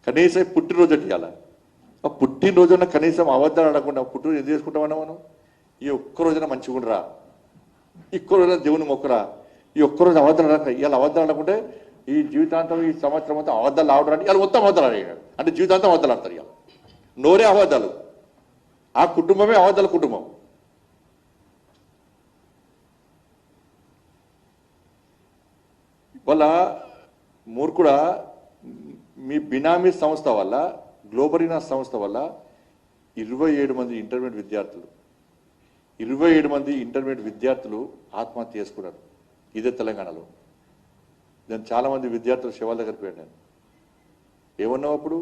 కనీసం పుట్టినరోజు ఇవ్వాలి. ఆ పుట్టినరోజున కనీసం అబద్ధాలు ఆడకుండా పుట్టినరోజు ఎందుకు చేసుకుంటామన్నా మనం? ఈ ఒక్కరోజున మంచిగా ఉండరా, ఈ ఒక్కరోజున దేవుని మొక్కరా, ఈ ఒక్కరోజు అబద్ధాలు ఆడక ఇవాళ అబద్ధాలు ఆడకుంటే ఈ జీవితాంతం ఈ సంవత్సరం మొత్తం అబద్ధాలు ఆడడానికి ఇవాళ మొత్తం అబద్ధాలు ఆడాడు అంటే జీవితాంతం అబద్ధాలు ఆడతారు. ఇవాళ నోరే అబద్ధాలు, ఆ కుటుంబమే అబద్ధాల కుటుంబం. వాళ్ళ మూర్ఖుడా మీ బినామీ సంస్థ వల్ల, గ్లోబరీనా సంస్థ వల్ల 27 మంది ఇంటర్మీడియట్ విద్యార్థులు 27 మంది ఇంటర్మీడియట్ విద్యార్థులు ఆత్మహత్య చేసుకున్నారు ఇదే తెలంగాణలో. నేను చాలామంది విద్యార్థులు శివాల దగ్గర పోయాను. నేను ఏమన్నావు అప్పుడు?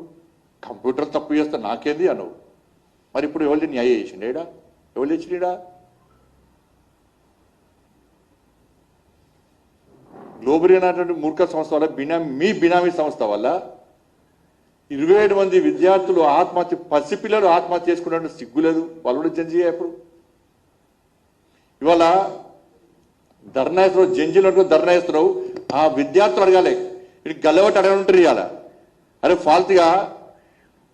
కంప్యూటర్ తప్పు చేస్తా నాకేంది అన్నావు. మరి ఇప్పుడు ఎవరిని న్యాయం చేసిండేడా? ఎవరు తెచ్చినడా? గ్లోబరీ అనేటువంటి మూర్ఖ సంస్థ వల్ల మీ బినామీ సంస్థ వల్ల 27 మంది విద్యార్థులు ఆత్మహత్య, పసిపిల్లలు ఆత్మహత్య చేసుకున్నట్టు సిగ్గులేదు. వాళ్ళు కూడా జడ్జి అప్పుడు. ఇవాళ ధర్నా వేస్తున్నావు, జంజీలు ధర్నా వేస్తున్నావు. ఆ విద్యార్థులు అడగాలి, ఇది గల్లబట్టి అడగనుంటారు ఇవాళ. అరే ఫాల్తుగా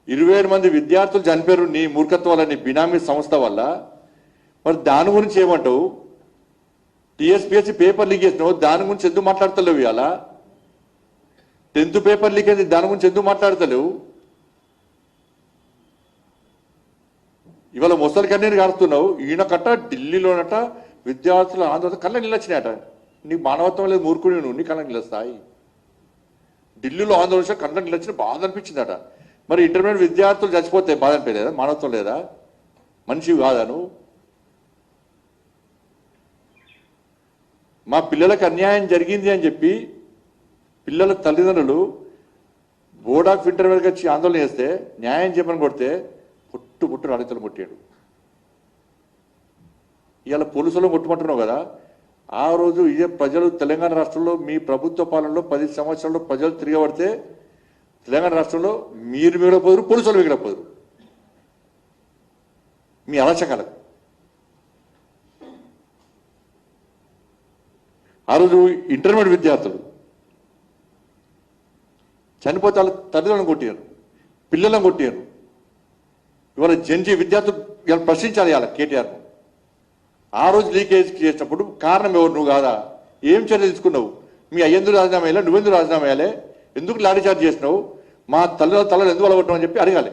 27 మంది విద్యార్థులు చనిపోయారు నీ మూర్ఖత్వం వల్ల, నీ బినామీ సంస్థ వల్ల. మరి దాని గురించి ఏమంటావు? టీఎస్పీఎస్సీ పేపర్ లీక్ చేసినావు, దాని గురించి ఎందుకు మాట్లాడతలేవు? ఇవాళ 10th పేపర్ లీక్ అయింది, దాని గురించి ఎందుకు మాట్లాడతలేవు? ఇవాళ ముసలి కన్నీరు కారుస్తున్నావు. ఈయన కట్ట ఢిల్లీలోనట విద్యార్థుల ఆందోళన కళ్ళ నిలొచ్చినాయట. నీకు మానవత్వం లేదు, మూర్ఖుడు నువ్వు, నీ కళ్ళ నిలుస్తాయి. ఢిల్లీలో ఆందోళన కళ్ళ నిలొచ్చిన బాధ అనిపించిందట. మరి ఇంటర్మీడియట్ విద్యార్థులు చచ్చిపోతే బాధ అనిపించలేదా? మానవత్వం లేదా? మనిషివి కాదా నువ్వు? మా పిల్లలకు అన్యాయం జరిగింది అని చెప్పి పిల్లల తల్లిదండ్రులు బోర్డ్ ఆఫ్ ఇంటర్మీడియట్కి వచ్చి ఆందోళన చేస్తే, న్యాయం చెప్పని కొడితే పుట్టు రాణితలు కొట్టాడు. ఇవాళ పోలీసులు కొట్టుమంటున్నావు కదా. ఆ రోజు ఇదే ప్రజలు తెలంగాణ రాష్ట్రంలో మీ ప్రభుత్వ పాలనలో 10 సంవత్సరాల్లో ప్రజలు తిరగబడితే తెలంగాణ రాష్ట్రంలో మీరు మిగలపోదురు, పోలీసులు మిగలపోదురు. మీ అరాచకాలకు ఆ రోజు ఇంటర్మీడియట్ విద్యార్థులు చనిపోతే వాళ్ళ తల్లిదండ్రులను కొట్టారు, పిల్లలను కొట్టారు. ఇవాళ జంజీ విద్యార్థులు ఇవాళ ప్రశ్నించాలి ఇవాళ కేటీఆర్ను. ఆ రోజు లీకేజ్ చేసినప్పుడు కారణం ఎవరు? నువ్వు కాదా? ఏం చర్య తీసుకున్నావు? మీ అయ్యందుకు రాజీనామా వేయాలి, నువ్వెందుకు రాజీనామా వేయాలి? ఎందుకు లాఠీ చార్జ్ చేసినావు? మా తల్లిలో తలలు ఎందుకు అలగొట్టమని చెప్పి అడగాలి.